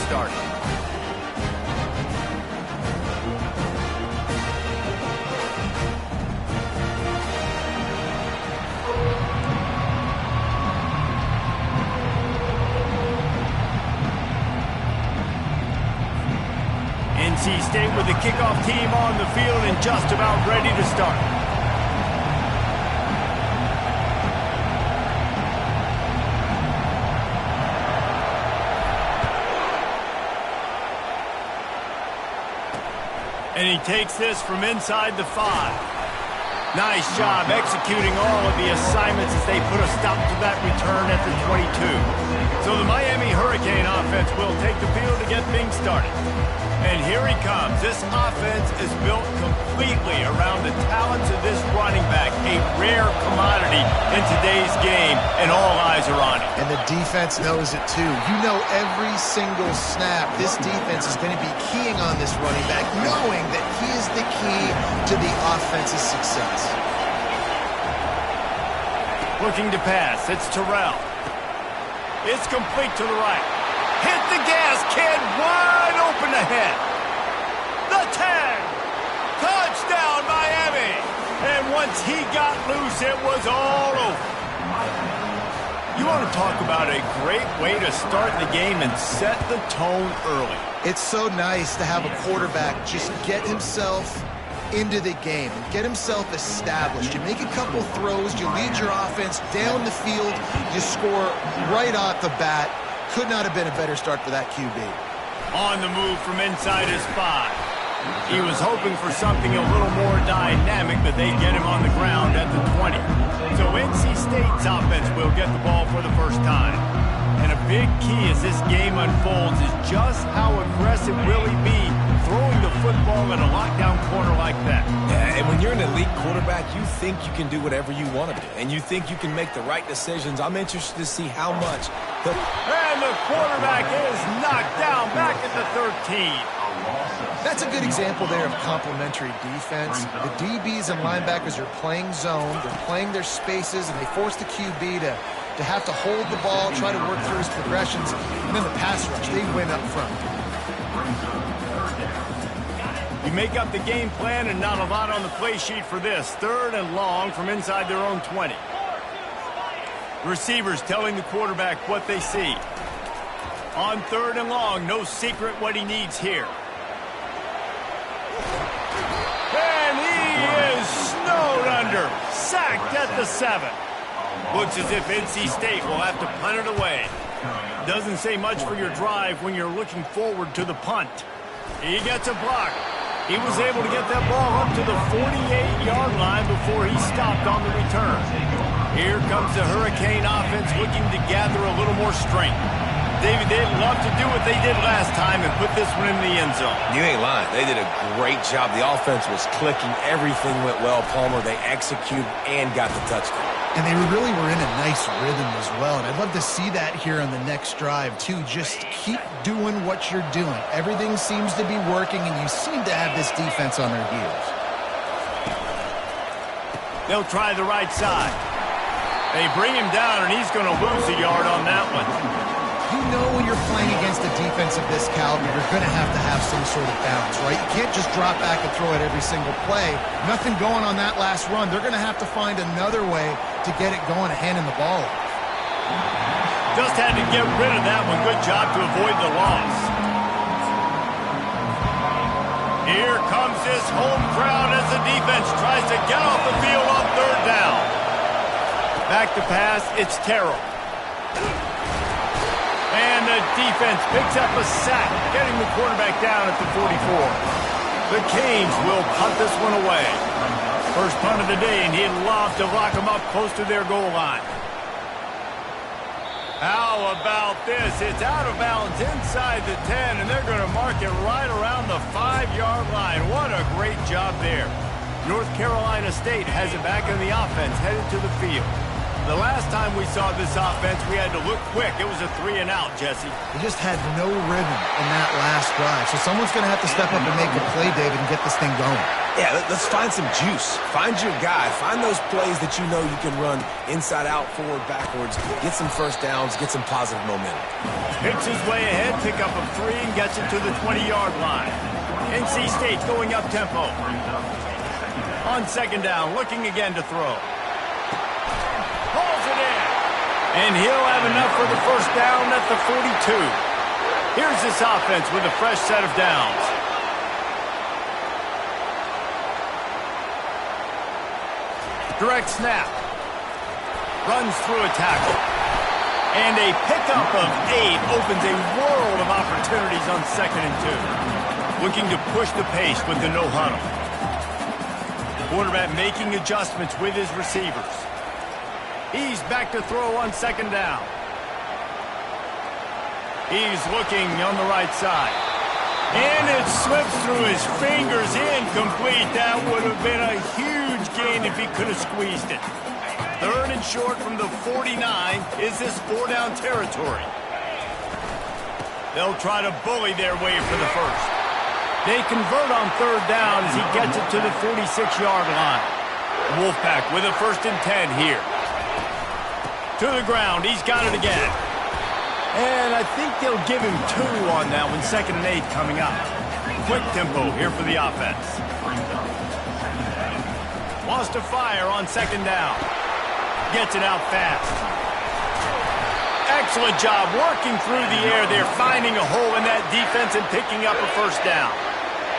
started. NC State with the kickoff team on the field and just about ready to start. And he takes this from inside the 5. Nice job executing all of the assignments as they put a stop to that return at the 22. So the Miami Hurricane offense will take the field to get things started. And here he comes. This offense is built completely around the talents of this running back, a rare commodity in today's game, and all eyes are on him. And the defense knows it too. You know every single snap, this defense is going to be keying on this running back, knowing that he is the key to the offense's success. Looking to pass, it's Terrell. It's complete to the right. Hit the gas, kid, wide open ahead. The 10. Touchdown, Miami. And once he got loose, it was all over. You want to talk about a great way to start the game and set the tone early. It's so nice to have a quarterback just get himself into the game and get himself established. You make a couple throws, you lead your offense down the field, you score right off the bat. Could not have been a better start for that QB. On the move from inside his 5. He was hoping for something a little more dynamic, but they get him on the ground at the 20. So NC State's offense will get the ball for the first time. And a big key as this game unfolds is just how aggressive will he be throwing the football at a lockdown corner like that. Yeah, and when you're an elite quarterback, you think you can do whatever you want to do, and you think you can make the right decisions. I'm interested to see how much. And the quarterback is knocked down back at the 13. That's a good example there of complementary defense. The DBs and linebackers are playing zone, they're playing their spaces, and they force the QB to have to hold the ball, try to work through his progressions, and then the pass rush, they win up front. You make up the game plan and not a lot on the play sheet for this. 3rd and long from inside their own 20. Receivers telling the quarterback what they see. On 3rd and long, no secret what he needs here. And he is snowed under. Sacked at the 7. Looks as if NC State will have to punt it away. Doesn't say much for your drive when you're looking forward to the punt. He gets a block. He was able to get that ball up to the 48-yard line before he stopped on the return. Here comes the Hurricane offense looking to gather a little more strength. David, they'd love to do what they did last time and put this one in the end zone. You ain't lying. They did a great job. The offense was clicking. Everything went well, Palmer. They executed and got the touchdown. And they really were in a nice rhythm as well. And I'd love to see that here on the next drive, too. Just keep doing what you're doing. Everything seems to be working, and you seem to have this defense on their heels. They'll try the right side. They bring him down, and he's going to lose a yard on that one. You know when you're playing against a defense of this caliber, you're going to have some sort of balance, right? You can't just drop back and throw it every single play. Nothing going on that last run. They're going to have to find another way to get it going and handing the ball off. Just had to get rid of that one. Good job to avoid the loss. Here comes this home crowd as the defense tries to get off the field on 3rd down. Back to pass, it's Terrell. And the defense picks up a sack, getting the quarterback down at the 44. The Canes will punt this one away. First punt of the day, and he'd love to lock them up close to their goal line. How about this? It's out of bounds inside the 10, and they're going to mark it right around the 5-yard line. What a great job there. North Carolina State has it back in the offense, headed to the field. The last time we saw this offense, we had to look quick. It was a 3-and-out, Jesse. They just had no rhythm in that last drive. So someone's going to have to step up and make a play, David, and get this thing going. Yeah, let's find some juice. Find your guy. Find those plays that you know you can run inside out, forward, backwards. Get some first downs. Get some positive momentum. Picks his way ahead, pick up a 3, and gets it to the 20-yard line. NC State going up tempo. On second down, looking again to throw. Pulls it in. And he'll have enough for the first down at the 42. Here's this offense with a fresh set of downs. Direct snap. Runs through a tackle. And a pickup of 8 opens a world of opportunities on 2nd and 2. Looking to push the pace with the no huddle. Quarterback making adjustments with his receivers. He's back to throw on 2nd down. He's looking on the right side. And it slips through his fingers, incomplete. That would have been a huge gain if he could have squeezed it. 3rd and short from the 49. Is this 4-down territory? They'll try to bully their way for the first. They convert on 3rd down as he gets it to the 46-yard line. Wolfpack with a 1st and 10 here. To the ground. He's got it again. And I think they'll give him 2 on that one. 2nd and 8 coming up. Quick tempo here for the offense. Wants to fire on 2nd down. Gets it out fast. Excellent job working through the air there, finding a hole in that defense and picking up a first down.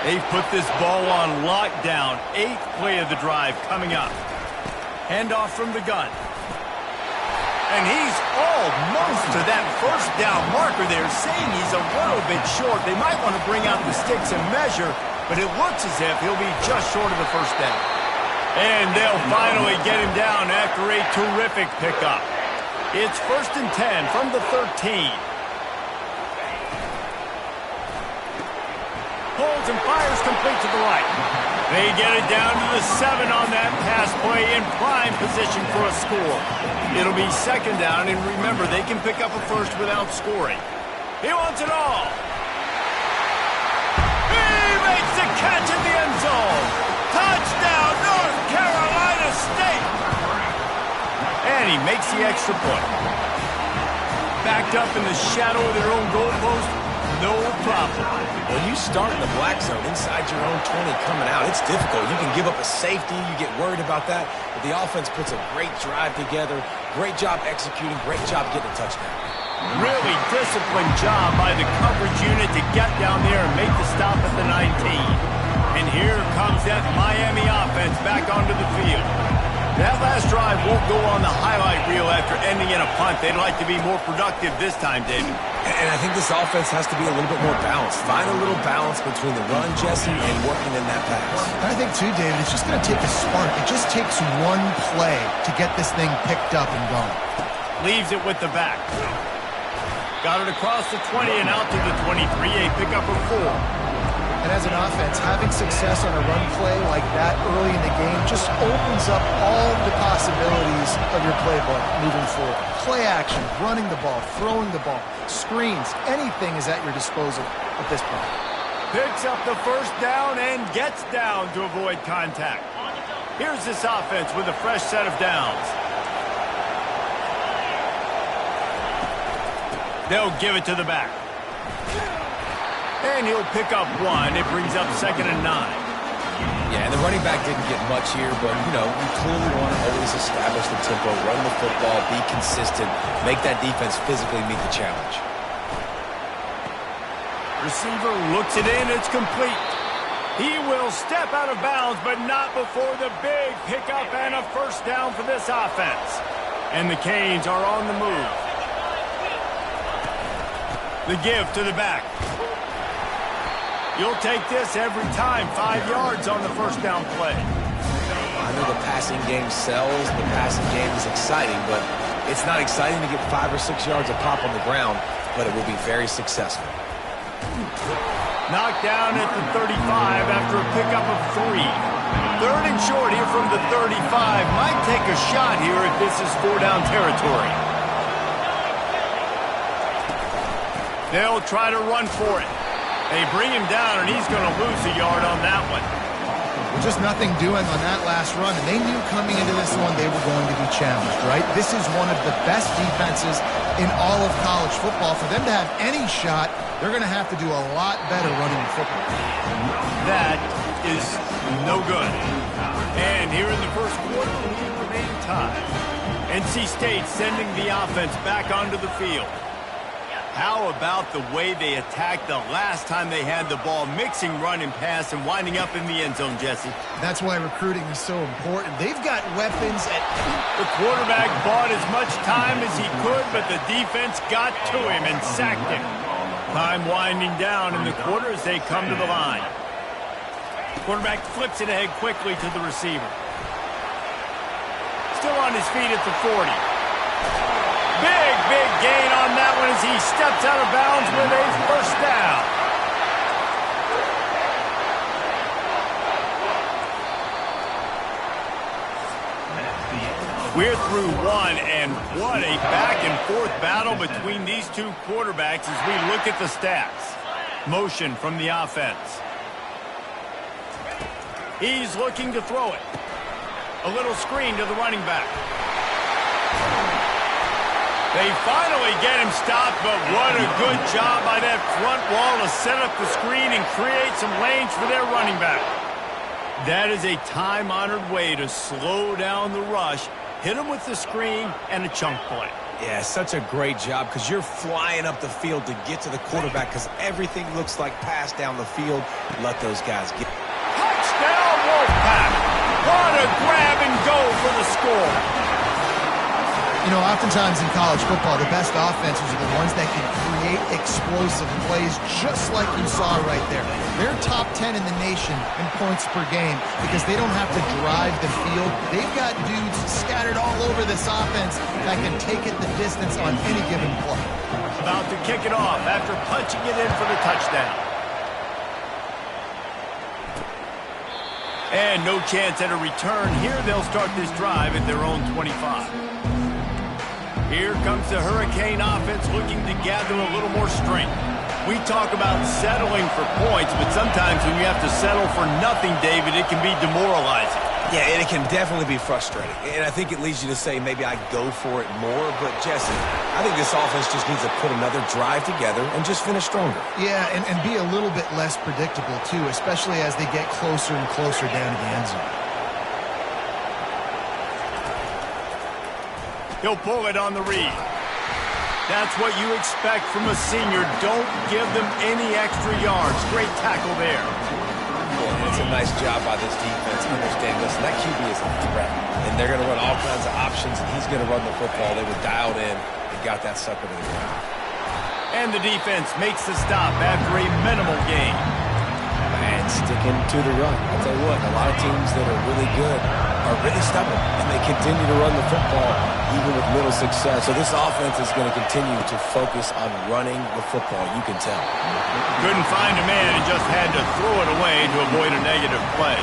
They've put this ball on lockdown. 8th play of the drive coming up. Handoff from the gun. And he's almost to that first down marker there, saying he's a little bit short. They might want to bring out the sticks and measure, but it looks as if he'll be just short of the first down. And they'll finally get him down after a terrific pickup. It's 1st and 10 from the 13. Pulls and fires complete to the right. They get it down to the 7 on that pass play in prime position for a score. It'll be 2nd down, and remember, they can pick up a first without scoring. He wants it all. He makes the catch in the end zone. Touchdown, North Carolina State. And he makes the extra point. Backed up in the shadow of their own goalpost, no problem. When you start in the black zone inside your own 20 coming out, it's difficult. You can give up a safety. You get worried about that. But the offense puts a great drive together. Great job executing. Great job getting a touchdown. Really disciplined job by the coverage unit to get down there and make the stop at the 19. And here comes that Miami offense back onto the field. That last drive won't go on the highlight reel after ending in a punt. They'd like to be more productive this time, David. And I think this offense has to be a little bit more balanced. Find a little balance between the run, Jesse, and working in that pass. I think, too, David, it's just going to take a spark. It just takes one play to get this thing picked up and going. Leaves it with the back. Got it across the 20 and out to the 23. A pickup of 4. And as an offense, having success on a run play like that early in the game just opens up all the possibilities of your playbook moving forward. Play action, running the ball, throwing the ball, screens, anything is at your disposal at this point. Picks up the first down and gets down to avoid contact. Here's this offense with a fresh set of downs. They'll give it to the back. And he'll pick up 1. It brings up 2nd and 9. Yeah, and the running back didn't get much here, but, you know, you clearly want to always establish the tempo, run the football, be consistent, make that defense physically meet the challenge. Receiver looks it in. It's complete. He will step out of bounds, but not before the big pickup and a first down for this offense. And the Canes are on the move. The give to the back. You'll take this every time. 5 yards on the first down play. I know the passing game sells. The passing game is exciting, but it's not exciting to get 5 or 6 yards of pop on the ground, but it will be very successful. Knocked down at the 35 after a pickup of 3. 3rd and short here from the 35. Might take a shot here if this is 4-down territory. They'll try to run for it. They bring him down, and he's going to lose a yard on that one. Well, just nothing doing on that last run, and they knew coming into this one they were going to be challenged, right? This is one of the best defenses in all of college football. For them to have any shot, they're going to have to do a lot better running the football. That is no good. And here in the first quarter, we remain tied. NC State sending the offense back onto the field. How about the way they attacked the last time they had the ball, mixing run and pass and winding up in the end zone, Jesse? That's why recruiting is so important. They've got weapons at... The quarterback bought as much time as he could, but the defense got to him and sacked him. Time winding down in the quarter as they come to the line. Quarterback flips it ahead quickly to the receiver. Still on his feet at the 40. Big gain on that one as he steps out of bounds with a first down. We're through one, and what a back-and-forth battle between these two quarterbacks as we look at the stats. Motion from the offense. He's looking to throw it. A little screen to the running back. They finally get him stopped, but what a good job by that front wall to set up the screen and create some lanes for their running back. That is a time-honored way to slow down the rush, hit him with the screen, and a chunk play. Yeah, such a great job because you're flying up the field to get to the quarterback because everything looks like pass down the field. Let those guys get. Touchdown, Wolfpack! What a grab and go for the score. You know, oftentimes in college football, the best offenses are the ones that can create explosive plays just like you saw right there. They're top 10 in the nation in points per game because they don't have to drive the field. They've got dudes scattered all over this offense that can take it the distance on any given play. About to kick it off after punching it in for the touchdown. And no chance at a return. Here they'll start this drive at their own 25. Here comes the Hurricane offense looking to gather a little more strength. We talk about settling for points, but sometimes when you have to settle for nothing, David, it can be demoralizing. Yeah, and it can definitely be frustrating. And I think it leads you to say maybe I go for it more. But, Jesse, I think this offense just needs to put another drive together and just finish stronger. Yeah, and be a little bit less predictable, too, especially as they get closer and closer down to the end zone. He'll pull it on the read. That's what you expect from a senior. Don't give them any extra yards. Great tackle there. Yeah, it's a nice job by this defense. Understand, listen, that QB is a threat. And they're going to run all kinds of options, and he's going to run the football. They were dialed in and got that sucker to the ground. And the defense makes the stop after a minimal gain. And sticking to the run. I'll tell you what, a lot of teams that are really good are really stubborn, and they continue to run the football even with little success. So this offense is going to continue to focus on running the football, you can tell. Couldn't find a man and just had to throw it away to avoid a negative play.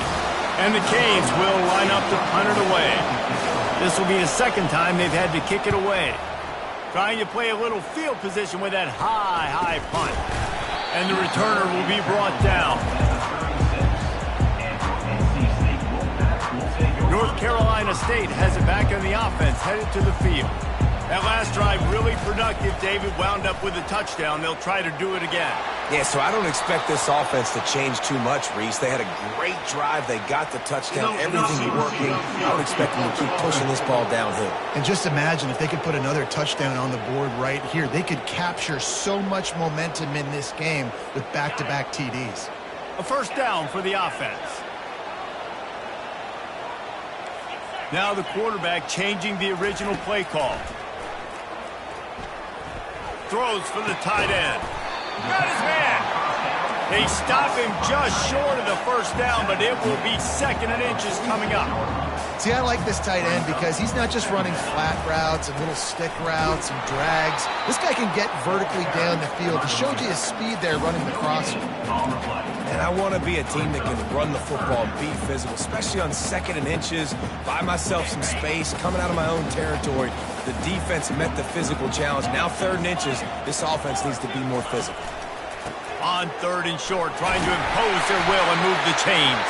And the Canes will line up to punt it away. This will be the second time they've had to kick it away. Trying to play a little field position with that high punt. And the returner will be brought down. North Carolina State has it back on the offense, headed to the field. That last drive really productive. David wound up with a touchdown. They'll try to do it again. Yeah, so I don't expect this offense to change too much, Reese. They had a great drive. They got the touchdown. Everything working. I would expect them to keep pushing this ball downhill. And just imagine if they could put another touchdown on the board right here. They could capture so much momentum in this game with back-to-back TDs. A first down for the offense. Now the quarterback changing the original play call. Throws for the tight end. Got his man. They stop him just short of the first down, but it will be 2nd and inches coming up. See, I like this tight end because he's not just running flat routes and little stick routes and drags. This guy can get vertically down the field. He showed you his speed there running the crosser. And I want to be a team that can run the football and be physical, especially on 2nd and inches, buy myself some space, coming out of my own territory. The defense met the physical challenge. Now 3rd and inches, this offense needs to be more physical. On 3rd and short, trying to impose their will and move the chains.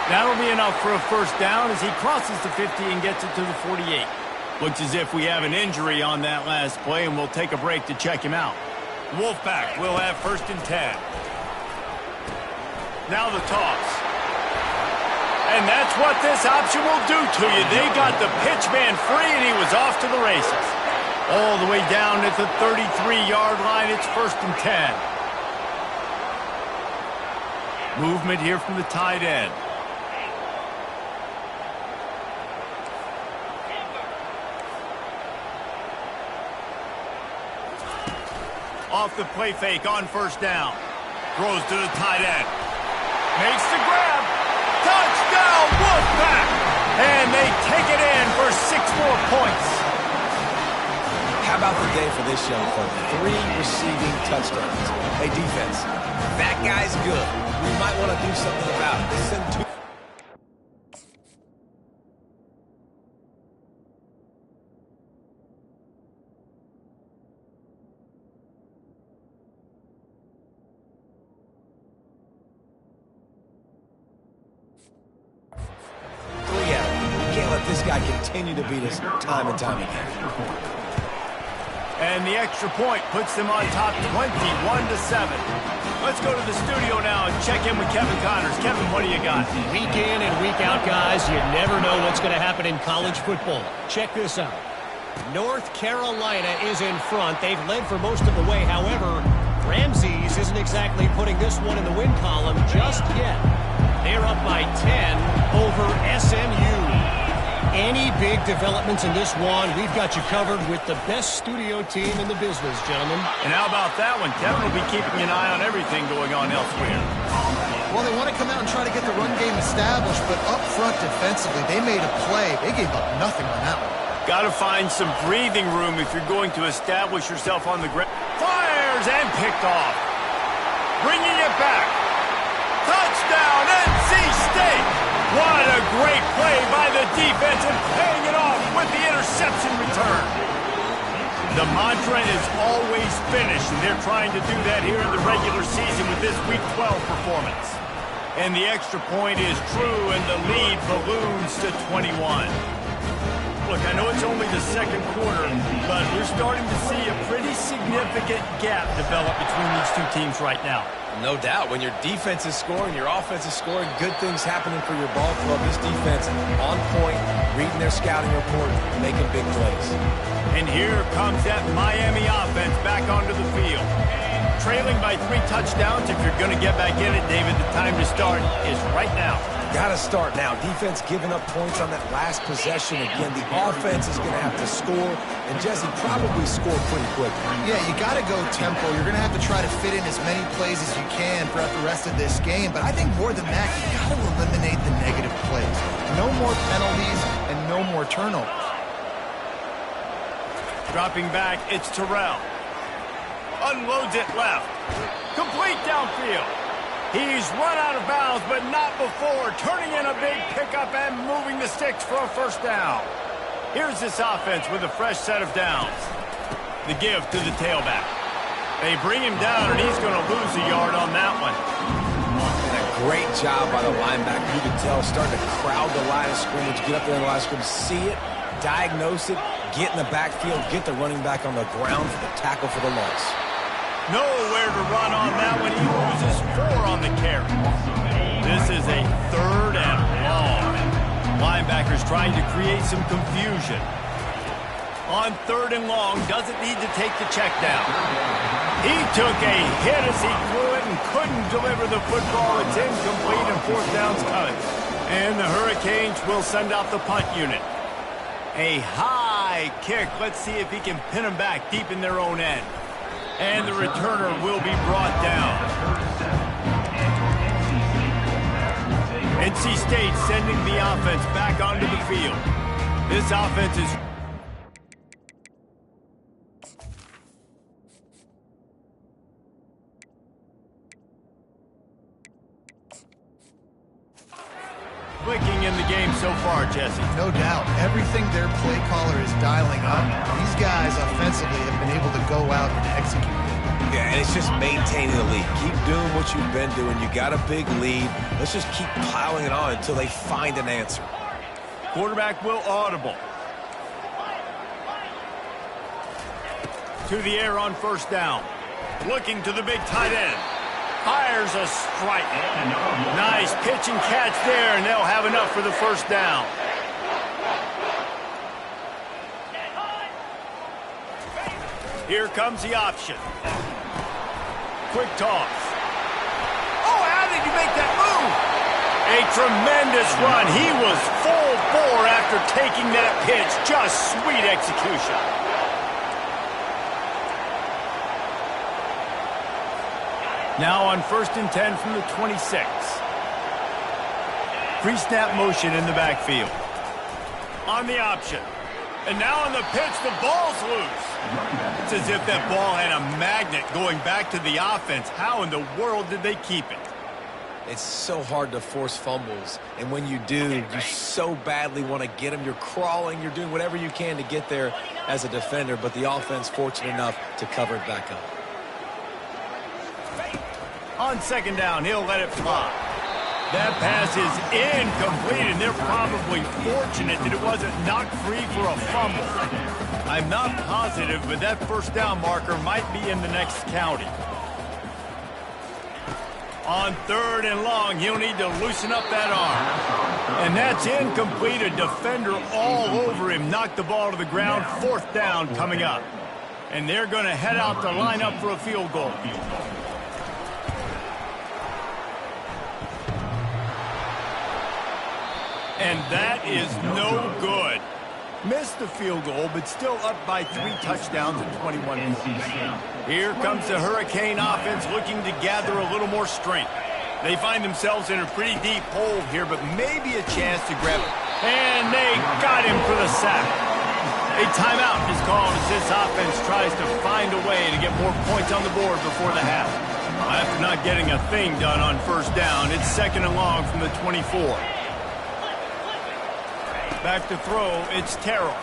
That'll be enough for a first down as he crosses the 50 and gets it to the 48. Looks as if we have an injury on that last play, and we'll take a break to check him out. Wolfpack will have 1st and 10. Now the toss. And that's what this option will do to you. They got the pitch man free, and he was off to the races. All the way down at the 33-yard line, it's 1st and 10. Movement here from the tight end. Off the play fake on 1st down. Throws to the tight end. Makes the grab. Touchdown, Wolfpack! And they take it in for 6 more points. How about the day for this young fella? 3 receiving touchdowns. Hey, defense, that guy's good. We might want to do something about it. Send 2. This guy continue to beat us time and time again. And the extra point puts them on top 21-7. Let's go to the studio now and check in with Kevin Connors. Kevin, what do you got? Week in and week out, guys, you never know what's going to happen in college football. Check this out. North Carolina is in front. They've led for most of the way. However, Ramses isn't exactly putting this one in the win column just yet. They're up by 10 over SMU. Any big developments in this one, we've got you covered with the best studio team in the business, gentlemen. And how about that one? Kevin will be keeping an eye on everything going on elsewhere. Well, they want to come out and try to get the run game established, but up front defensively, they made a play. They gave up nothing on that one. Got to find some breathing room if you're going to establish yourself on the ground. Fires and picked off. Bringing it back. Touchdown, NC State! What a great play by the defense and paying it off with the interception return. The mantra is always finish, and they're trying to do that here in the regular season with this Week 12 performance. And the extra point is true, and the lead balloons to 21. Look, I know it's only the 2nd quarter, but we're starting to see a pretty significant gap develop between these 2 teams right now. No doubt. When your defense is scoring, your offense is scoring, good things happening for your ball club. This defense on point, reading their scouting report, making big plays. And here comes that Miami offense back onto the field. Trailing by 3 touchdowns. If you're going to get back in it, David, the time to start is right now. Got to start now. Defense giving up points on that last possession. Again, the offense is going to have to score, and Jesse probably score pretty quick. Yeah, you got to go tempo. You're going to have to try to fit in as many plays as you can throughout the rest of this game, but I think more than that, you got to eliminate the negative plays. No more penalties and no more turnovers. Dropping back, it's Terrell. Unloads it left. Complete downfield. He's run out of bounds, but not before turning in a big pickup and moving the sticks for a first down. Here's this offense with a fresh set of downs. The give to the tailback. They bring him down, and he's going to lose a yard on that one. And a great job by the linebacker. You can tell, starting to crowd the line of scrimmage, get up there in the line of scrimmage, see it, diagnose it, get in the backfield, get the running back on the ground for the tackle for the loss. Nowhere to run on that one. He loses 4 on the carry. This is a 3rd and long. Linebackers trying to create some confusion. On 3rd and long, doesn't need to take the check down. He took a hit as he threw it and couldn't deliver the football. It's incomplete and 4th down's coming. And the Hurricanes will send out the punt unit. A high kick. Let's see if he can pin them back deep in their own end. And the returner will be brought down. It's NC State sending the offense back onto the field. This offense is... clicking in the game so far, Jesse. No doubt. Everything their play caller is dialing up, these guys offensively have been able to go out and execute. Yeah, and it's just maintaining the lead. Keep doing what you've been doing. You got a big lead. Let's just keep piling it on until they find an answer. Quarterback will audible. To the air on first down. Looking to the big tight end. Fires a strike. Nice pitch and catch there, and they'll have enough for the first down. Here comes the option. Quick toss. Oh, how did you make that move? A tremendous run. He was full bore after taking that pitch. Just sweet execution. Now on 1st and 10 from the 26. Pre-snap motion in the backfield. On the option. And now on the pitch, the ball's loose. It's as if that ball had a magnet going back to the offense. How in the world did they keep it? It's so hard to force fumbles, and when you do, you so badly want to get them. You're crawling, you're doing whatever you can to get there as a defender, but the offense fortunate enough to cover it back up. On 2nd down, he'll let it fly. That pass is incomplete, and they're probably fortunate that it wasn't knocked free for a fumble. I'm not positive, but that first down marker might be in the next county. On 3rd and long, he'll need to loosen up that arm. And that's incomplete. A defender all over him. Knocked the ball to the ground. 4th down coming up. And they're going to head out to line up for a field goal. And that is no good. Missed the field goal, but still up by 3 touchdowns and 21 points. Here comes the Hurricane offense looking to gather a little more strength. They find themselves in a pretty deep hole here, but maybe a chance to grab it. And they got him for the sack. A timeout is called as this offense tries to find a way to get more points on the board before the half. After not getting a thing done on 1st down, it's 2nd and long from the 24. Back to throw, it's Terrell.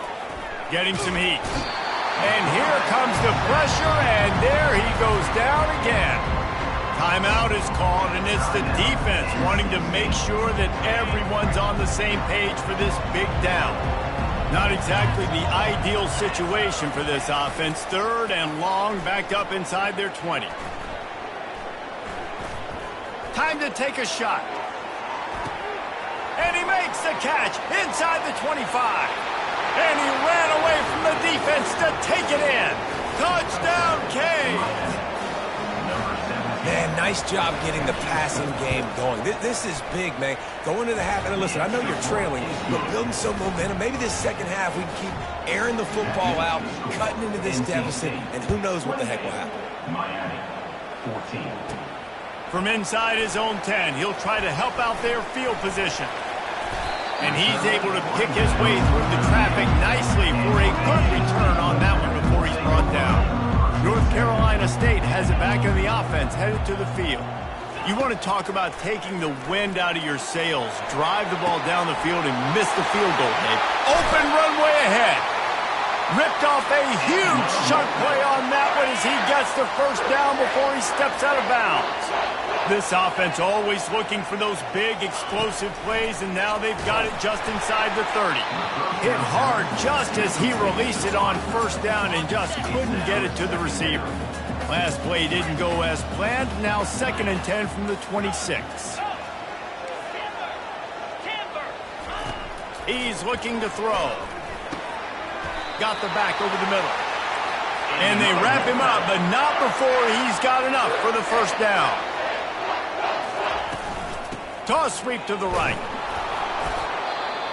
Getting some heat. And here comes the pressure, and there he goes down again. Timeout is called, and it's the defense wanting to make sure that everyone's on the same page for this big down. Not exactly the ideal situation for this offense. 3rd and long, backed up inside their 20. Time to take a shot. And he makes the catch inside the 25. And he ran away from the defense to take it in. Touchdown, Canes. Man, nice job getting the passing game going. This is big, man. Going to the half, and listen, I know you're trailing, but building some momentum. Maybe this 2nd half we can keep airing the football out, cutting into this deficit, and who knows what the heck will happen. Miami, 14. From inside his own 10, he'll try to help out their field position. And he's able to pick his way through the traffic nicely for a good return on that one before he's brought down. North Carolina State has it back in the offense, headed to the field. You want to talk about taking the wind out of your sails. Drive the ball down the field and miss the field goal, Dave. Open runway ahead. Ripped off a huge chunk play on that one as he gets the first down before he steps out of bounds. This offense always looking for those big, explosive plays, and now they've got it just inside the 30. Hit hard just as he released it on 1st down and just couldn't get it to the receiver. Last play didn't go as planned. Now 2nd and 10 from the 26. He's looking to throw. Got the back over the middle. And they wrap him up, but not before he's got enough for the first down. Toss sweep to the right.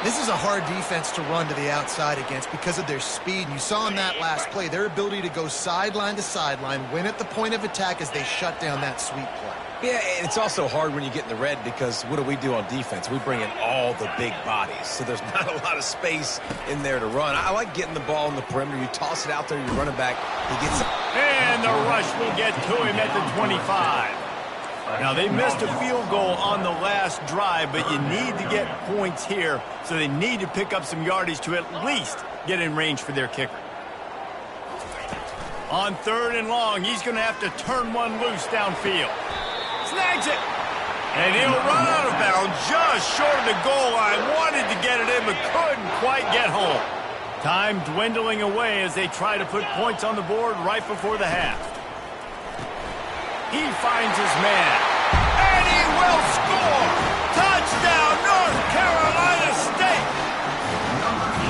This is a hard defense to run to the outside against because of their speed. And you saw in that last play, their ability to go sideline to sideline, win at the point of attack as they shut down that sweep play. Yeah, it's also hard when you get in the red because what do we do on defense? We bring in all the big bodies, so there's not a lot of space in there to run. I like getting the ball in the perimeter. You toss it out there, you run it back, he gets it. And the rush will get to him at the 25. Now, they missed a field goal on the last drive, but you need to get points here, so they need to pick up some yardage to at least get in range for their kicker. On 3rd and long, he's going to have to turn one loose downfield. Snags it. And he'll run out of bounds just short of the goal line. Wanted to get it in, but couldn't quite get home. Time dwindling away as they try to put points on the board right before the half. He finds his man, and he will score! Touchdown, North Carolina State!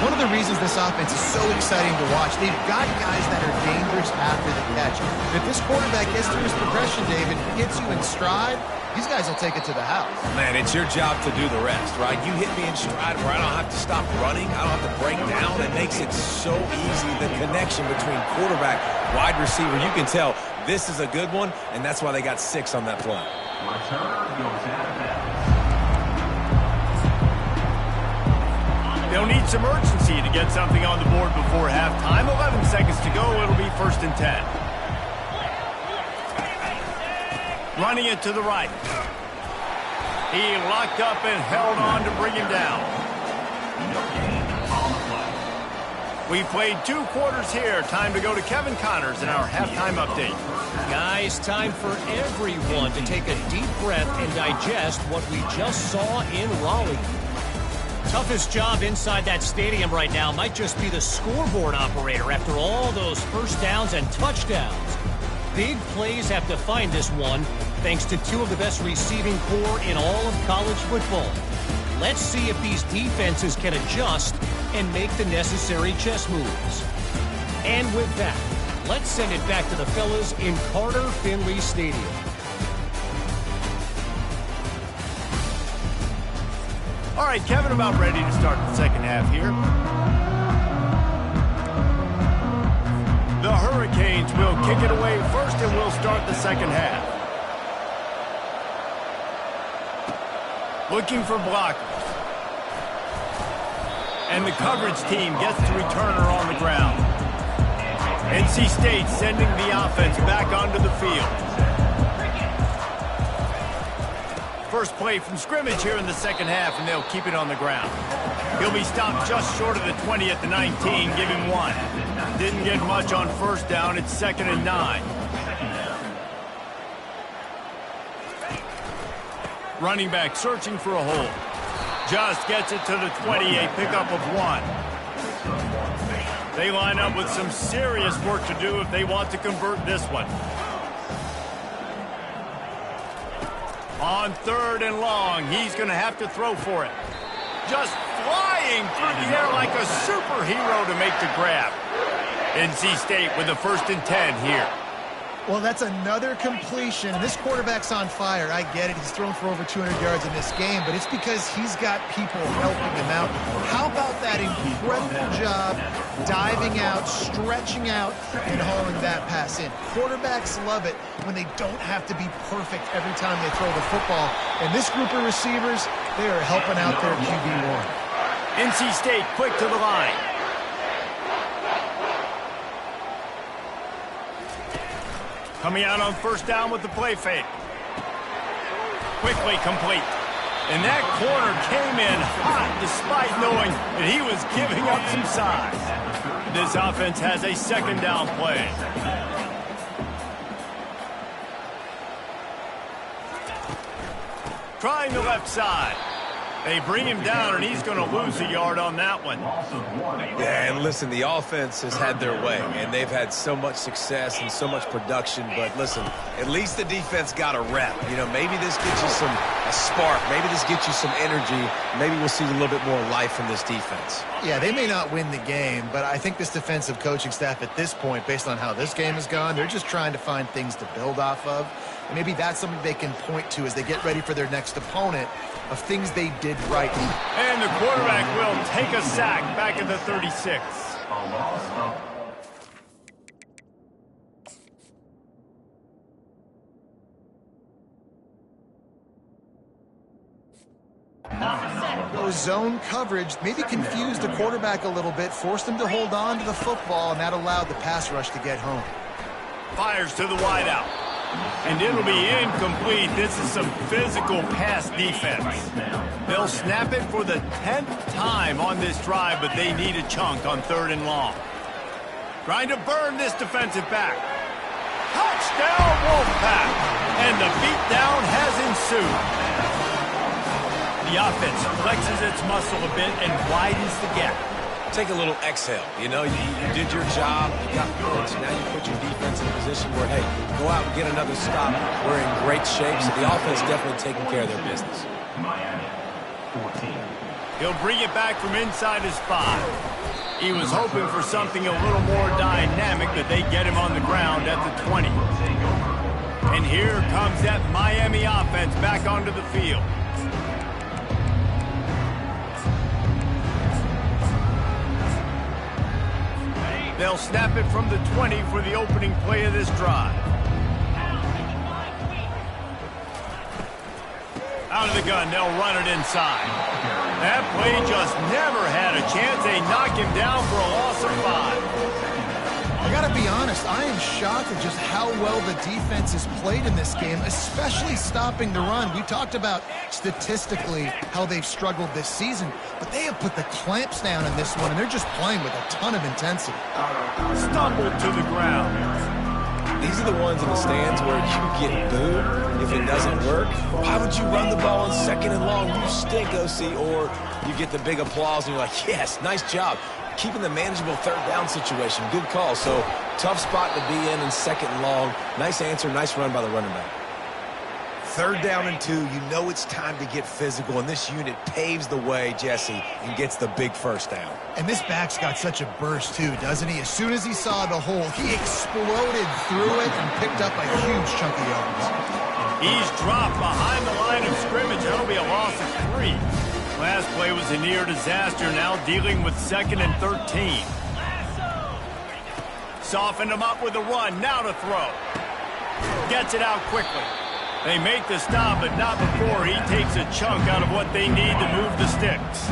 One of the reasons this offense is so exciting to watch, they've got guys that are dangerous after the catch. And if this quarterback gets through his progression, David, hits you in stride, these guys will take it to the house. Man, it's your job to do the rest, right? You hit me in stride where I don't have to stop running. I don't have to break down. It makes it so easy, the connection between quarterback, wide receiver. You can tell this is a good one, and that's why they got 6 on that play. They'll need some urgency to get something on the board before halftime. 11 seconds to go. It'll be 1st and 10. Running it to the right. He locked up and held on to bring him down. We played 2 quarters here. Time to go to Kevin Connors in our halftime update. Guys, time for everyone to take a deep breath and digest what we just saw in Raleigh. Toughest job inside that stadium right now might just be the scoreboard operator after all those first downs and touchdowns. Big plays have defined this one, thanks to 2 of the best receiving corps in all of college football. Let's see if these defenses can adjust and make the necessary chess moves. And with that, let's send it back to the fellas in Carter Finley Stadium. All right, Kevin, about ready to start the second half here. The Hurricanes will kick it away first, and we'll start the second half. Looking for blockers. And the coverage team gets the returner on the ground. NC State sending the offense back onto the field. First play from scrimmage here in the second half, and they'll keep it on the ground. He'll be stopped just short of the 20 at the 19. Give him 1. Didn't get much on first down. It's 2nd and 9. Running back searching for a hole. Just gets it to the 20, a pickup of 1. They line up with some serious work to do if they want to convert this one. On 3rd and long, he's going to have to throw for it. Just flying through the air like a superhero to make the grab. NC State with the 1st and 10 here. Well, that's another completion. This quarterback's on fire. I get it. He's thrown for over 200 yards in this game, but it's because he's got people helping him out. How about that incredible job diving out, stretching out, and hauling that pass in? Quarterbacks love it when they don't have to be perfect every time they throw the football. And this group of receivers, they are helping out their QB1. NC State quick to the line. Coming out on first down with the play fake. Quickly complete. And that corner came in hot despite knowing that he was giving up some size. This offense has a 2nd down play. Trying the left side. They bring him down, and he's going to lose a yard on that one. Yeah, and listen, the offense has had their way, and they've had so much success and so much production. But listen, at least the defense got a rep. You know, maybe this gets you a spark. Maybe this gets you some energy. Maybe we'll see a little bit more life from this defense. Yeah, they may not win the game, but I think this defensive coaching staff at this point, based on how this game has gone, they're just trying to find things to build off of. Maybe that's something they can point to as they get ready for their next opponent of things they did right. And the quarterback will take a sack back at the 36. Those zone coverage maybe confused the quarterback a little bit, forced him to hold on to the football, and that allowed the pass rush to get home. Fires to the wideout. And it'll be incomplete. This is some physical pass defense. They'll snap it for the 10th time on this drive, but they need a chunk on 3rd and long. Trying to burn this defensive back. Touchdown, Wolfpack! And the beatdown has ensued. The offense flexes its muscle a bit and widens the gap. Take a little exhale. You know, you did your job, you got points, now you put your defense in a position where, hey, go out and get another stop. We're in great shape, so the offense definitely taking care of their business. Miami, 14. He'll bring it back from inside his 5. He was hoping for something a little more dynamic, but they get him on the ground at the 20. And here comes that Miami offense back onto the field. They'll snap it from the 20 for the opening play of this drive. Out of the gun, they'll run it inside. That play just never had a chance. They knock him down for a loss of 5. I gotta be honest, I am shocked at just how well the defense has played in this game, especially stopping the run. We talked about statistically how they've struggled this season, but they have put the clamps down in this one, and they're just playing with a ton of intensity. Stumbled to the ground. These are the ones in the stands where you get booed if it doesn't work. Why would you run the ball on 2nd and long? You stink, OC. Or you get the big applause and you're like, yes, nice job. Keeping the manageable 3rd down situation. Good call. So tough spot to be in 2nd and long. Nice answer, nice run by the running back. 3rd down and 2, you know it's time to get physical, and this unit paves the way, Jesse, and gets the big 1st down. And this back's got such a burst, too, doesn't he? As soon as he saw the hole, he exploded through it and picked up a huge chunk of yards. He's dropped behind the line of scrimmage. That'll be a loss of 3. Last play was a near disaster, now dealing with 2nd and 13. Softened him up with a run, now to throw. Gets it out quickly. They make the stop, but not before he takes a chunk out of what they need to move the sticks.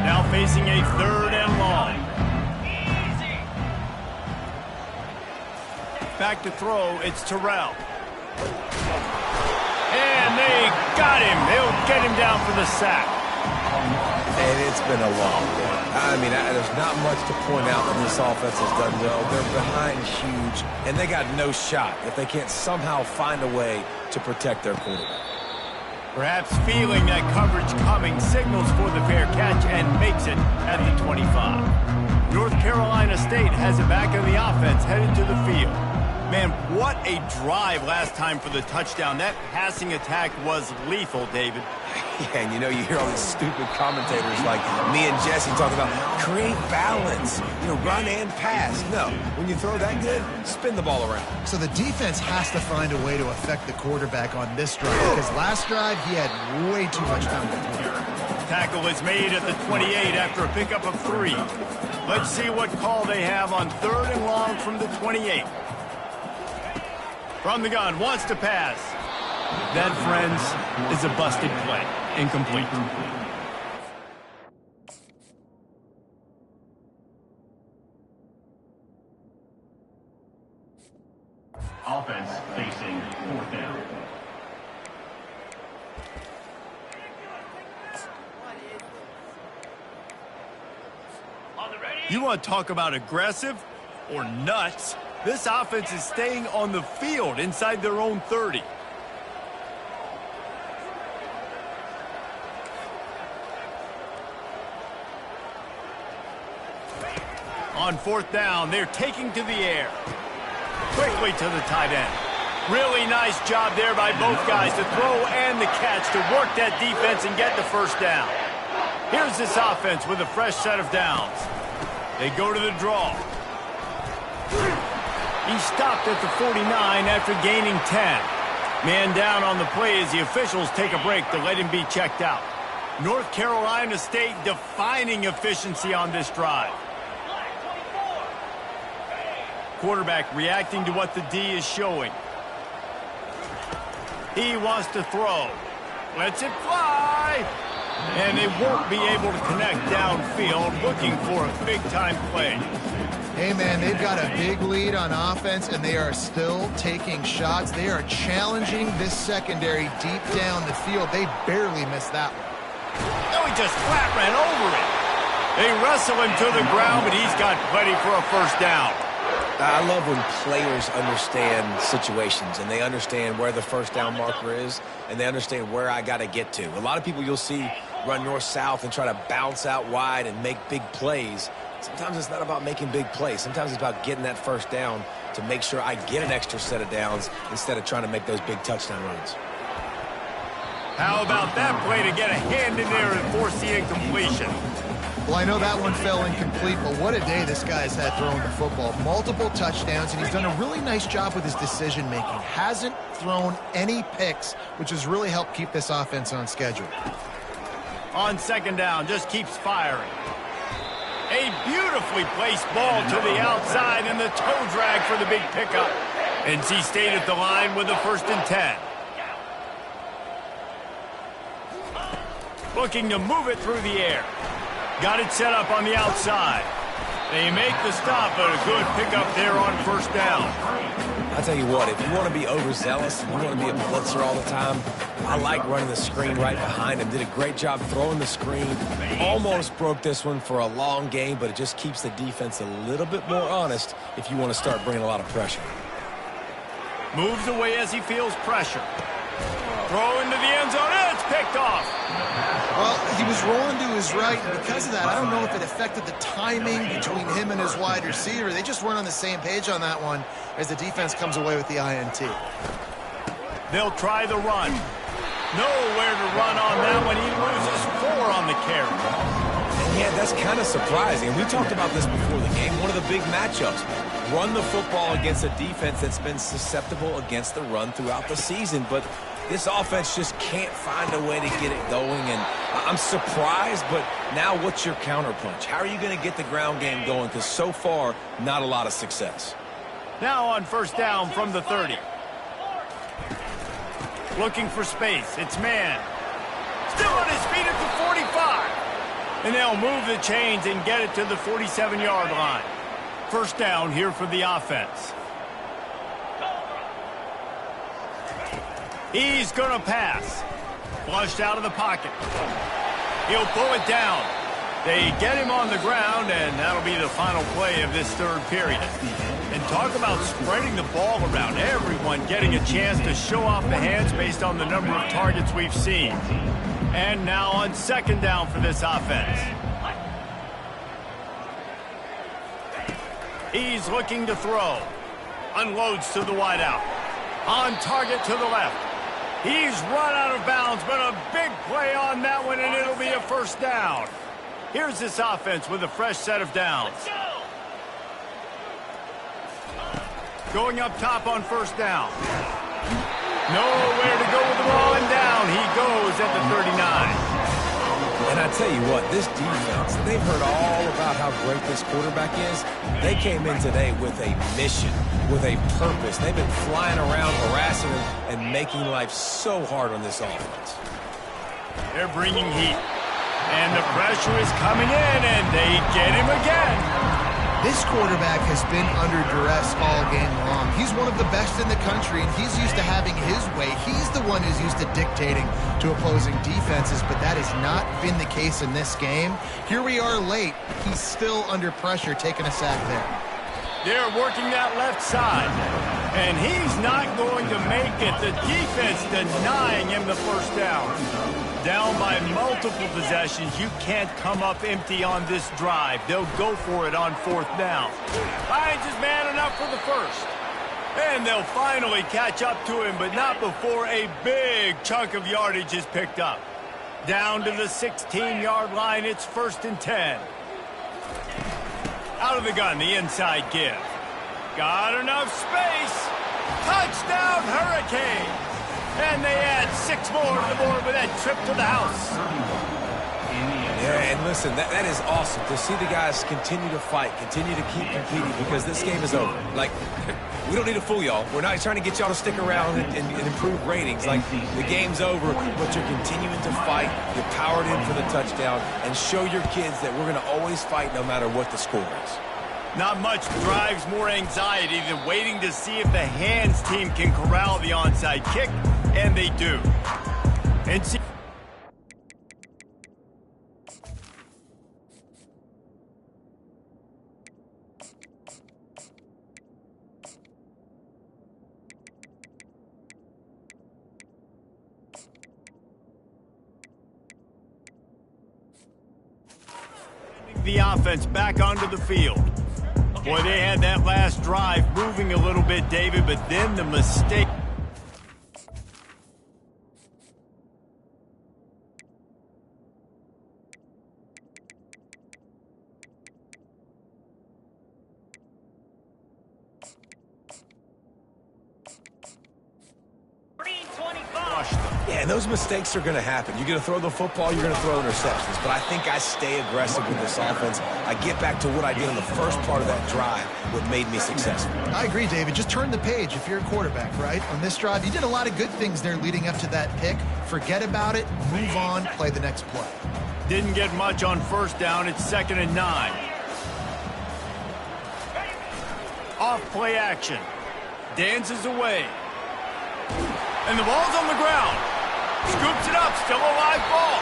Now facing a 3rd and long. Back to throw, it's Terrell. And they got him. They'll get him down for the sack. And it's been a long day. I mean, there's not much to point out that this offense has done well. They're behind huge, and they got no shot if they can't somehow find a way to protect their quarterback. Perhaps feeling that coverage coming, signals for the fair catch and makes it at the 25. North Carolina State has it back in the offense, headed to the field. Man, what a drive last time for the touchdown. That passing attack was lethal, David. Yeah, and you know, you hear all these stupid commentators like me and Jesse talking about create balance, you know, run and pass. No, when you throw that good, spin the ball around. So the defense has to find a way to affect the quarterback on this drive, because last drive he had way too much time to throw. Tackle is made at the 28 after a pickup of 3. Let's see what call they have on 3rd and long from the 28. From the gun, wants to pass. That, friends, is a busted play. Incomplete. Offense facing 4th down. You want to talk about aggressive or nuts? This offense is staying on the field inside their own 30. On 4th down, they're taking to the air. Quickly to the tight end. Really nice job there by both guys to throw and the catch to work that defense and get the 1st down. Here's this offense with a fresh set of downs. They go to the draw. He stopped at the 49 after gaining 10. Man down on the play as the officials take a break to let him be checked out. North Carolina State defining efficiency on this drive. Quarterback reacting to what the D is showing. He wants to throw. Lets it fly. And they won't be able to connect downfield, looking for a big-time play. Hey, man, they've got a big lead on offense, and they are still taking shots. They are challenging this secondary deep down the field. They barely missed that one. Oh, he just flat ran over it. They wrestle him to the ground, but he's got plenty for a first down. I love when players understand situations and they understand where the first down marker is and they understand where I got to get to. A lot of people you'll see run north-south and try to bounce out wide and make big plays. Sometimes it's not about making big plays. Sometimes it's about getting that first down to make sure I get an extra set of downs instead of trying to make those big touchdown runs. How about that play to get a hand in there and force the incompletion? Well, I know that one fell incomplete, but what a day this guy's had throwing the football. Multiple touchdowns, and he's done a really nice job with his decision-making. Hasn't thrown any picks, which has really helped keep this offense on schedule. On second down, just keeps firing. A beautifully placed ball to the outside, and the toe drag for the big pickup. NC State at the line with a 1st and 10. Looking to move it through the air. Got it set up on the outside. They make the stop, but a good pickup there on first down. I'll tell you what, if you want to be overzealous and you want to be a blitzer all the time, I like running the screen right behind him. Did a great job throwing the screen. Almost broke this one for a long game, but it just keeps the defense a little bit more honest if you want to start bringing a lot of pressure. Moves away as he feels pressure. Throw into the end zone, and it's picked off. Well, he was rolling to his right, and because of that, I don't know if it affected the timing between him and his wide receiver. They just weren't on the same page on that one as the defense comes away with the INT. They'll try the run. Nowhere to run on that one. He loses 4 on the carry. And yeah, that's kind of surprising. We talked about this before the game. One of the big matchups. Run the football against a defense that's been susceptible against the run throughout the season, but this offense just can't find a way to get it going, and I'm surprised, but now what's your counterpunch? How are you going to get the ground game going? Because so far, not a lot of success. Now on first down from the 30. Looking for space. It's man. Still on his feet at the 45. And they'll move the chains and get it to the 47-yard line. First down here for the offense. He's going to pass. Flushed out of the pocket. He'll pull it down. They get him on the ground, and that'll be the final play of this third period. And talk about spreading the ball around. Everyone getting a chance to show off the hands based on the number of targets we've seen. And now on second down for this offense. He's looking to throw. Unloads to the wideout. On target to the left. He's run out of bounds, but a big play on that one, and it'll be a first down. Here's this offense with a fresh set of downs. Going up top on first down. Nowhere to go with the ball, and down he goes at the 39. And I tell you what, this defense, they've heard all about how great this quarterback is. They came in today with a mission, with a purpose. They've been flying around, harassing him, and making life so hard on this offense. They're bringing heat. And the pressure is coming in, and they get him again. This quarterback has been under duress all game long. He's one of the best in the country, and he's used to having his way. He's the one who's used to dictating to opposing defenses, but that has not been the case in this game. Here we are late. He's still under pressure, taking a sack there. They're working that left side, and he's not going to make it. The defense denying him the first down. Down by multiple possessions, you can't come up empty on this drive. They'll go for it on fourth down. Finds his man enough for the first. And they'll finally catch up to him, but not before a big chunk of yardage is picked up. Down to the 16-yard line, it's 1st and 10. Out of the gun, the inside give. Got enough space. Touchdown, Hurricanes. And they add 6 more to the board with that trip to the house. Yeah, and listen, that is awesome to see the guys continue to fight, continue to keep competing, because this game is over. Like, we don't need to fool y'all. We're not trying to get y'all to stick around and improve ratings. Like, the game's over, but you're continuing to fight. You powered in for the touchdown, and show your kids that we're going to always fight no matter what the score is. Not much drives more anxiety than waiting to see if the hands team can corral the onside kick, and they do. And see the offense back onto the field. Boy, they had that last drive moving a little bit, David, but then the mistake. Yeah, and those mistakes are going to happen. You're going to throw the football, you're going to throw interceptions. But I think I stay aggressive with this offense. I get back to what I did in the first part of that drive, what made me successful. I agree, David. Just turn the page if you're a quarterback, right? On this drive, you did a lot of good things there leading up to that pick. Forget about it, move on, play the next play. Didn't get much on first down. It's 2nd and 9. Off play action. Dances away. And the ball's on the ground. Scoops it up. Still a live ball.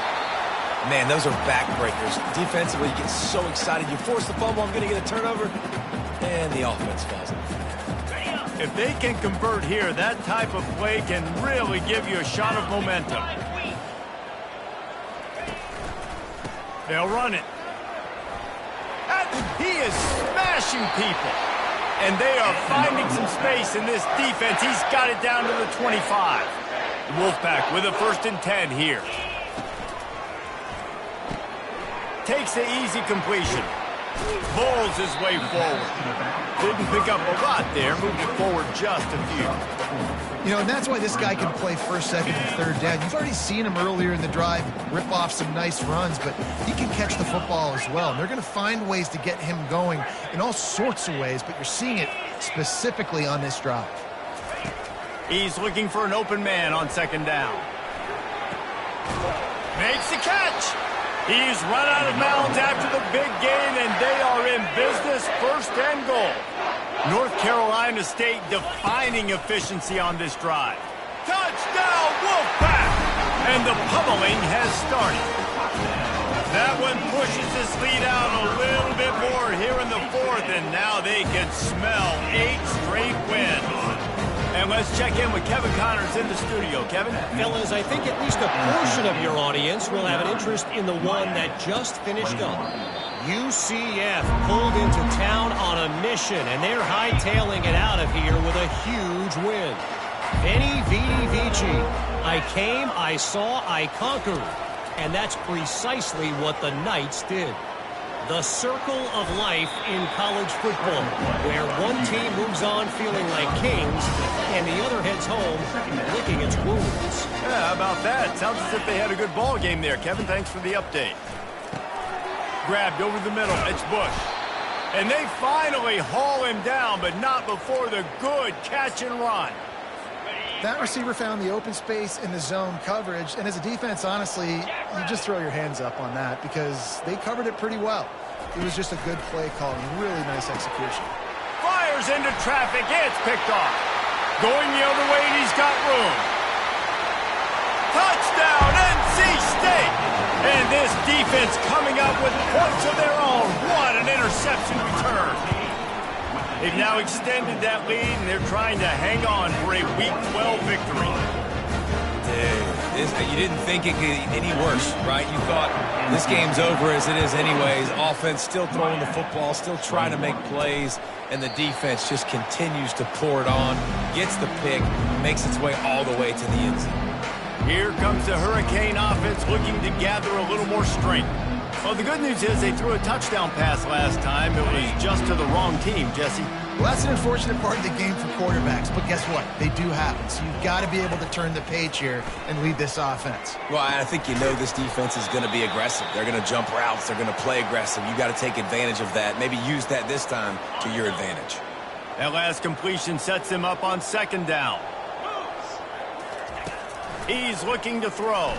Man, those are backbreakers. Defensively, you get so excited. You force the fumble, I'm going to get a turnover. And the offense falls off. If they can convert here, that type of play can really give you a shot of momentum. They'll run it. And he is smashing people. And they are finding some space in this defense. He's got it down to the 25. Wolfpack with a 1st and 10 here. Takes the easy completion. Bowls his way forward. Didn't pick up a lot there. Moved it forward just a few. You know, and that's why this guy can play 1st, 2nd, and 3rd down. You've already seen him earlier in the drive rip off some nice runs, but he can catch the football as well. And they're going to find ways to get him going in all sorts of ways, but you're seeing it specifically on this drive. He's looking for an open man on 2nd down. Makes the catch. He's run out of bounds after the big gain, and they are in business, 1st and goal. North Carolina State defining efficiency on this drive. Touchdown, Wolfpack! And the pummeling has started. That one pushes this lead out a little bit more here in the 4th, and now they can smell 8 straight wins. And let's check in with Kevin Connors in the studio. Kevin? Fellas, I think at least a portion of your audience will have an interest in the one that just finished up. UCF pulled into town on a mission, and they're hightailing it out of here with a huge win. Veni, vidi, vici. I came, I saw, I conquered. And that's precisely what the Knights did. The circle of life in college football, where one team moves on feeling like kings, and the other heads home licking its wounds. Yeah, how about that? Sounds as if they had a good ball game there. Kevin, thanks for the update. Grabbed over the middle. It's Bush. And they finally haul him down, but not before the good catch and run. That receiver found the open space in the zone coverage, and as a defense, honestly, you just throw your hands up on that because they covered it pretty well. It was just a good play call and really nice execution. Fires into traffic. It's picked off. Going the other way, and he's got room. Touchdown, NC State! And this defense coming up with points of their own. What an interception return. They've now extended that lead, and they're trying to hang on for a Week 12 victory. Dude, you didn't think it could get any worse, right? You thought this game's over as it is anyways. Offense still throwing the football, still trying to make plays, and the defense just continues to pour it on, gets the pick, makes its way all the way to the end zone. Here comes the Hurricane offense looking to gather a little more strength. Well, the good news is they threw a touchdown pass last time. It was just to the wrong team, Jesse. Well, that's an unfortunate part of the game for quarterbacks, but guess what? They do happen. So you've got to be able to turn the page here and lead this offense. Well, I think you know this defense is going to be aggressive. They're going to jump routes. They're going to play aggressive. You got to take advantage of that. Maybe use that this time to your advantage. That last completion sets him up on second down. He's looking to throw.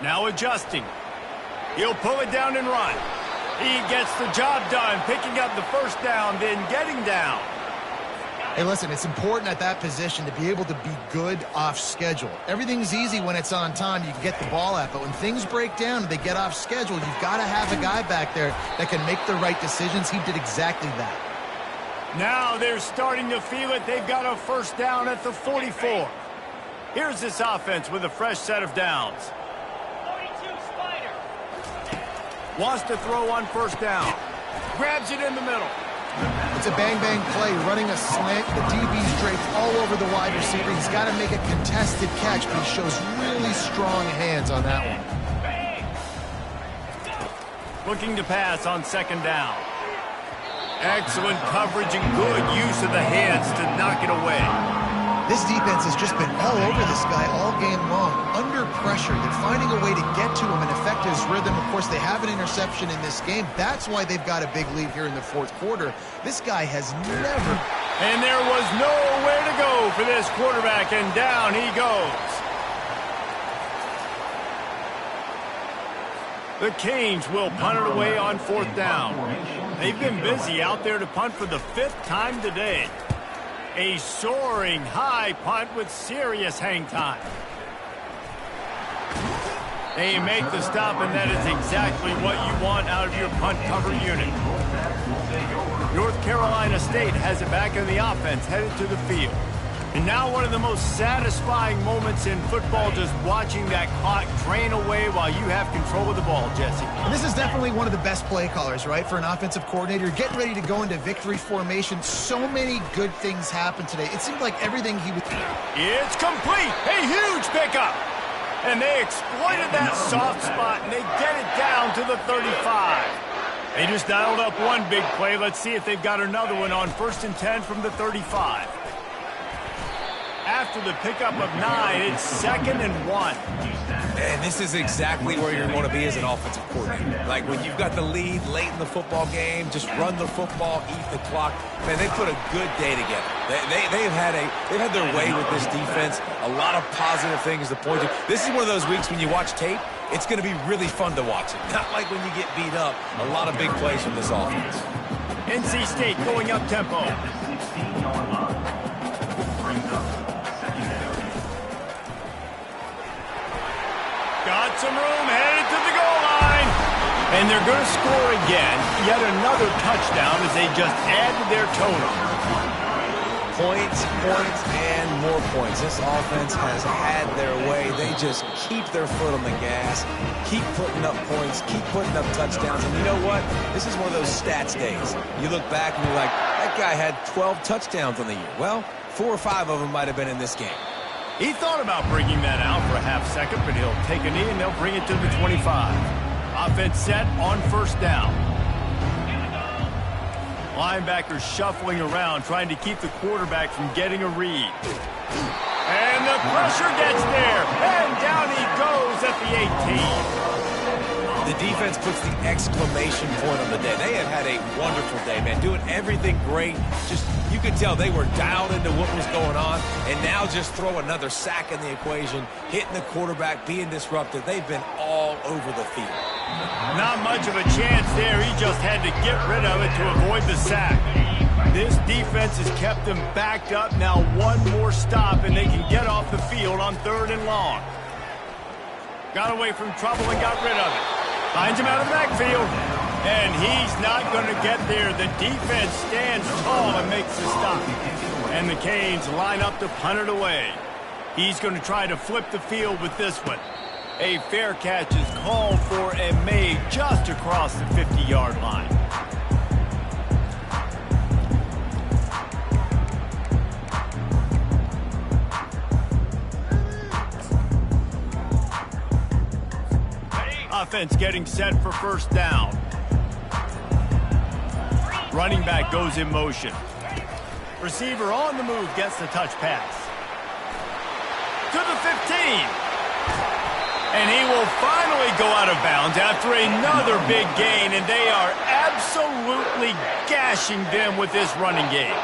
Now adjusting. He'll pull it down and run. He gets the job done, picking up the first down, then getting down. Hey, listen, it's important at that position to be able to be good off schedule. Everything's easy when it's on time. You can get the ball out, but when things break down and they get off schedule, you've got to have a guy back there that can make the right decisions. He did exactly that. Now they're starting to feel it. They've got a first down at the 44. Here's this offense with a fresh set of downs. Wants to throw on first down. Grabs it in the middle. It's a bang-bang play, running a slant. The DB's draped all over the wide receiver. He's got to make a contested catch, but he shows really strong hands on that one. Looking to pass on second down. Excellent coverage and good use of the hands to knock it away. This defense has just been all over this guy all game long. Under pressure, they're finding a way to get to him and affect his rhythm. Of course, they have an interception in this game. That's why they've got a big lead here in the fourth quarter. This guy has never... And there was nowhere to go for this quarterback, and down he goes. The Canes will punt it away on fourth down. They've been busy out there to punt for the fifth time today. A soaring high punt with serious hang time. They make the stop, and that is exactly what you want out of your punt cover unit. North Carolina State has it back in the offense, headed to the field. And now one of the most satisfying moments in football, just watching that clock drain away while you have control of the ball, Jesse. And this is definitely one of the best play callers, right, for an offensive coordinator. Getting ready to go into victory formation. So many good things happened today. It seemed like everything he was... It's complete. A huge pickup. And they exploited that soft spot, and they get it down to the 35. They just dialed up one big play. Let's see if they've got another one on 1st and 10 from the 35. After the pickup of 9, it's 2nd and 1. And this is exactly where you're going to be as an offensive coordinator. Like when you've got the lead late in the football game, just run the football, eat the clock. Man, they put a good day together. They've had their way with this defense. A lot of positive things to point to. This is one of those weeks when you watch tape, it's going to be really fun to watch it. Not like when you get beat up. A lot of big plays from this offense. NC State going up tempo. Got some room, headed to the goal line. And they're going to score again. Yet another touchdown as they just add to their total. Points, points, and more points. This offense has had their way. They just keep their foot on the gas, keep putting up points, keep putting up touchdowns. And you know what? This is one of those stats days. You look back and you're like, that guy had 12 touchdowns on the year. Well, 4 or 5 of them might have been in this game. He thought about bringing that out for a half second, but he'll take a knee and they'll bring it to the 25. Offense set on first down. Linebackers shuffling around, trying to keep the quarterback from getting a read. And the pressure gets there, and down he goes at the 18. The defense puts the exclamation point on the day. They have had a wonderful day, man. Doing everything great. Just, you could tell they were dialed into what was going on. And now just throw another sack in the equation, hitting the quarterback, being disruptive. They've been all over the field. Not much of a chance there. He just had to get rid of it to avoid the sack. This defense has kept them backed up. Now one more stop, and they can get off the field on 3rd and long. Got away from trouble and got rid of it. Finds him out of the backfield. And he's not going to get there. The defense stands tall and makes the stop. And the Canes line up to punt it away. He's going to try to flip the field with this one. A fair catch is called for and made just across the 50-yard line. Offense getting set for first down. Running back goes in motion. Receiver on the move gets the touch pass. To the 15. And he will finally go out of bounds after another big gain, and they are absolutely gashing them with this running game.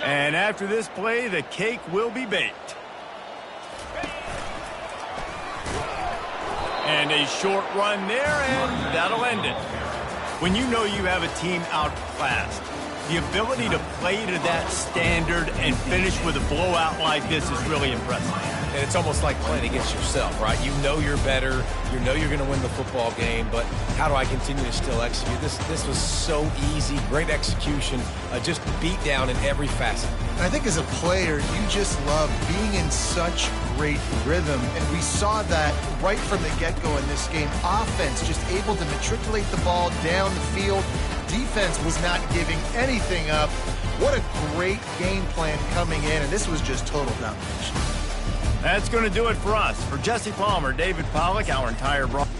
And after this play, the cake will be baked. And a short run there, and that'll end it. When you know you have a team outclassed, the ability to play to that standard and finish with a blowout like this is really impressive. And it's almost like playing against yourself, right? You know you're better. You know you're going to win the football game, but how do I continue to still execute? This was so easy, great execution, just beat down in every facet. And I think as a player, you just love being in such great rhythm, and we saw that right from the get-go in this game. Offense just able to matriculate the ball down the field. Defense was not giving anything up. What a great game plan coming in, and this was just total domination. That's going to do it for us. For Jesse Palmer, David Pollack, our entire broadcast.